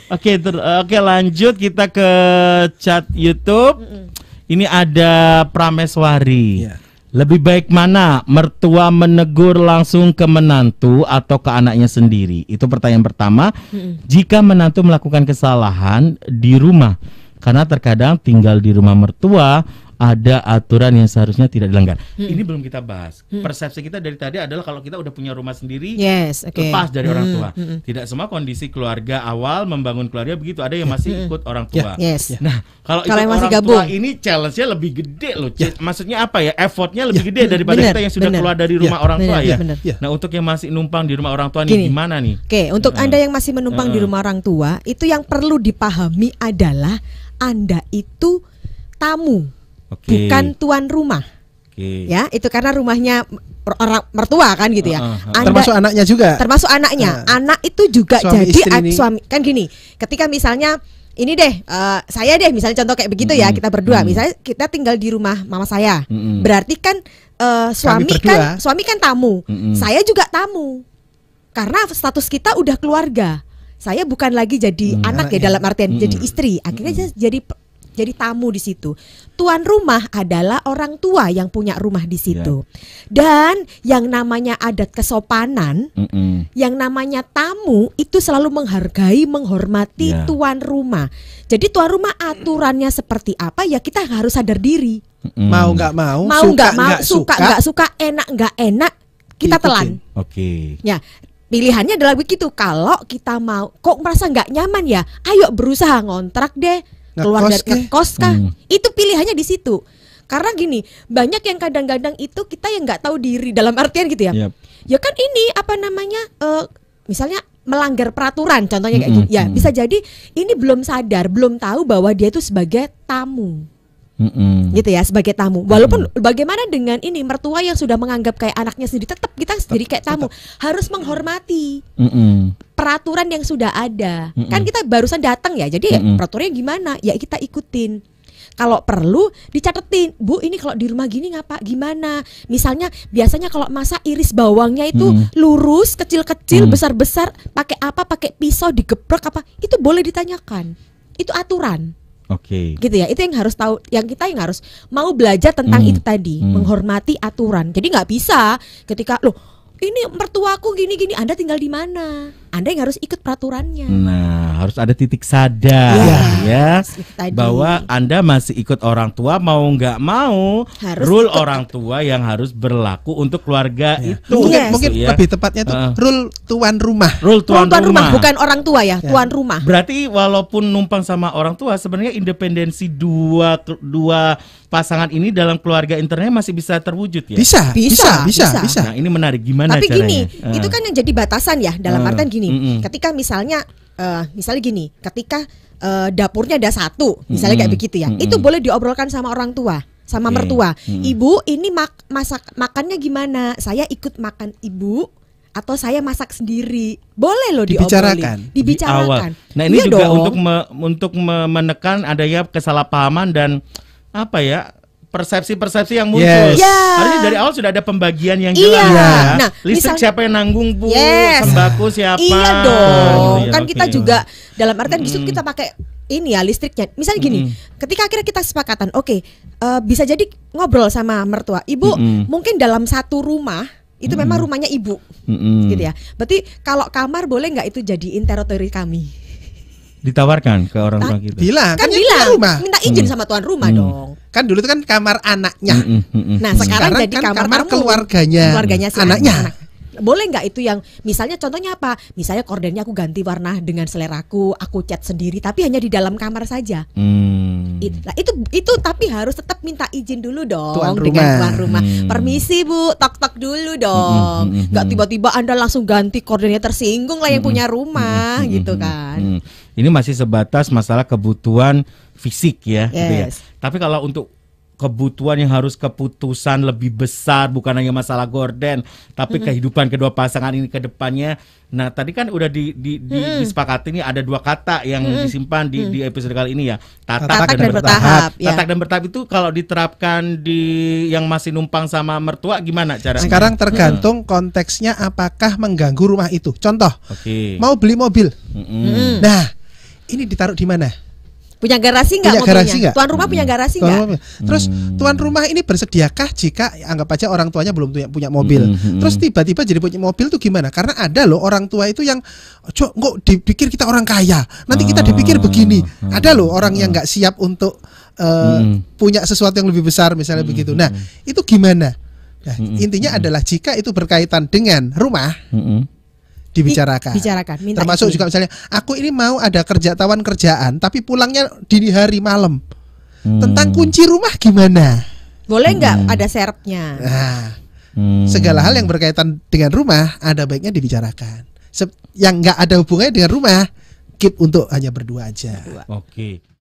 Oke, lanjut kita ke chat YouTube. Ini ada Prameswari. Lebih baik mana, mertua menegur langsung ke menantu atau ke anaknya sendiri? Itu pertanyaan pertama. Jika menantu melakukan kesalahan di rumah, karena terkadang tinggal di rumah mertua ada aturan yang seharusnya tidak dilanggar. Ini belum kita bahas. Persepsi kita dari tadi adalah kalau kita udah punya rumah sendiri, lepas dari orang tua. Tidak semua kondisi keluarga awal membangun keluarga begitu. Ada yang masih ikut orang tua. Nah, kalau ikut masih orang gabung, tua ini challenge-nya lebih gede loh. Maksudnya apa ya? Effortnya lebih gede daripada kita yang sudah keluar dari rumah orang tua ya. Nah, untuk yang masih numpang di rumah orang tua nih gimana nih? Untuk Anda yang masih menumpang di rumah orang tua, itu yang perlu dipahami adalah Anda itu tamu. Bukan tuan rumah. Ya, itu karena rumahnya orang mertua kan gitu ya. Termasuk anaknya juga. Termasuk anaknya. Anak itu juga suami jadi suami. Kan gini, ketika misalnya ini deh, saya deh misalnya contoh kayak begitu ya, kita berdua. Misalnya kita tinggal di rumah mama saya. Berarti kan suami kan tamu. Saya juga tamu. Karena status kita udah keluarga. Saya bukan lagi jadi anak ya, dalam artian jadi istri. Akhirnya saya jadi tamu di situ. Tuan rumah adalah orang tua yang punya rumah di situ. Dan yang namanya adat kesopanan, yang namanya tamu itu selalu menghargai, menghormati tuan rumah. Jadi tuan rumah aturannya seperti apa ya kita harus sadar diri. Mau nggak mau, suka nggak suka, enak nggak enak, kita telan. Ya. Pilihannya adalah begitu. Kalau kita mau, kok merasa nggak nyaman ya, ayo berusaha ngontrak deh, keluar dari ngekos kah? Itu pilihannya di situ. Karena gini, banyak yang kadang-kadang itu kita yang nggak tahu diri, dalam artian gitu ya. Ya kan ini apa namanya, misalnya melanggar peraturan, contohnya kayak gitu. Ya bisa jadi ini belum sadar, belum tahu bahwa dia itu sebagai tamu. Gitu ya, sebagai tamu. Walaupun bagaimana dengan ini mertua yang sudah menganggap kayak anaknya sendiri, tetap kita sendiri kayak tamu, harus menghormati peraturan yang sudah ada. Kan kita barusan datang ya, jadi peraturannya gimana ya kita ikutin. Kalau perlu dicatetin, Bu ini kalau di rumah gini gimana? Misalnya biasanya kalau masak iris bawangnya itu lurus, kecil-kecil, besar-besar, pakai apa? Pakai pisau digeprek apa? Itu boleh ditanyakan. Itu aturan. Gitu ya, itu yang harus tahu, yang kita yang harus mau belajar tentang itu tadi, menghormati aturan. Jadi nggak bisa ketika loh ini mertuaku gini-gini, Anda tinggal di mana? Anda yang harus ikut peraturannya. Nah, harus ada titik sadar ya bahwa Anda masih ikut orang tua, mau nggak mau rule orang tua yang harus berlaku untuk keluarga itu. Mungkin lebih tepatnya itu rule tuan rumah. Rule tuan rumah, bukan orang tua ya, tuan rumah. Berarti walaupun numpang sama orang tua, sebenarnya independensi dua pasangan ini dalam keluarga internalnya masih bisa terwujud ya. Bisa. Nah, ini menarik, gimana tapi caranya? Gini, itu kan yang jadi batasan ya, dalam artian gini. Ketika misalnya gini, ketika dapurnya ada satu, misalnya kayak begitu ya, itu boleh diobrolkan sama orang tua, sama mertua. Ibu, ini makannya gimana? Saya ikut makan ibu atau saya masak sendiri? Boleh loh dibicarakan. Nah, ini juga untuk menekan adanya kesalahpahaman dan apa ya, persepsi-persepsi yang muncul. Harusnya dari awal sudah ada pembagian yang jelas. Nah, listrik siapa yang nanggung, Bu? Sembako siapa? Iya dong. Kan kita juga dalam artian justru kita pakai ini ya listriknya. Misalnya gini, ketika akhirnya kita sepakatan, bisa jadi ngobrol sama mertua. Ibu, mungkin dalam satu rumah itu memang rumahnya ibu, gitu ya. Berarti kalau kamar boleh nggak itu jadiin teritori kami? Ditawarkan ke orang tua kita. Bilang, minta izin sama tuan rumah dong. Kan dulu itu kan kamar anaknya. Nah, sekarang jadi kan kamar keluarganya si anaknya. Boleh nggak itu yang misalnya contohnya apa? Misalnya kordennya aku ganti warna dengan seleraku, aku cat sendiri, tapi hanya di dalam kamar saja. Nah, itu tapi harus tetap minta izin dulu dong dengan tuan rumah. Permisi Bu, tok-tok dulu dong. Nggak tiba-tiba Anda langsung ganti kordennya, tersinggung lah yang punya rumah gitu kan. Ini masih sebatas masalah kebutuhan fisik ya, gitu ya. Tapi kalau untuk kebutuhan yang harus keputusan lebih besar, bukan hanya masalah gorden, tapi kehidupan kedua pasangan ini ke depannya. Nah, tadi kan udah disepakati nih ada dua kata yang disimpan di episode kali ini ya. Tatak dan bertahap. Tatak dan bertahap itu kalau diterapkan di yang masih numpang sama mertua gimana caranya? Sekarang tergantung konteksnya, apakah mengganggu rumah itu. Contoh, mau beli mobil. Nah, ini ditaruh di mana? Punya garasi nggak mobilnya? Tuan rumah punya garasi nggak? Terus tuan rumah ini bersediakah jika anggap aja orang tuanya belum punya mobil? Terus tiba-tiba jadi punya mobil tuh gimana? Karena ada loh orang tua itu yang kok dipikir kita orang kaya, nanti kita dipikir begini. Ada loh orang yang nggak siap untuk punya sesuatu yang lebih besar misalnya begitu. Nah itu gimana? Nah, intinya adalah jika itu berkaitan dengan rumah. Dibicarakan. Termasuk juga misalnya aku ini mau ada tawaran kerjaan tapi pulangnya dini hari malam. Tentang kunci rumah gimana? Boleh nggak ada serepnya? Nah, segala hal yang berkaitan dengan rumah ada baiknya dibicarakan. Yang nggak ada hubungannya dengan rumah keep untuk hanya berdua aja. Oke.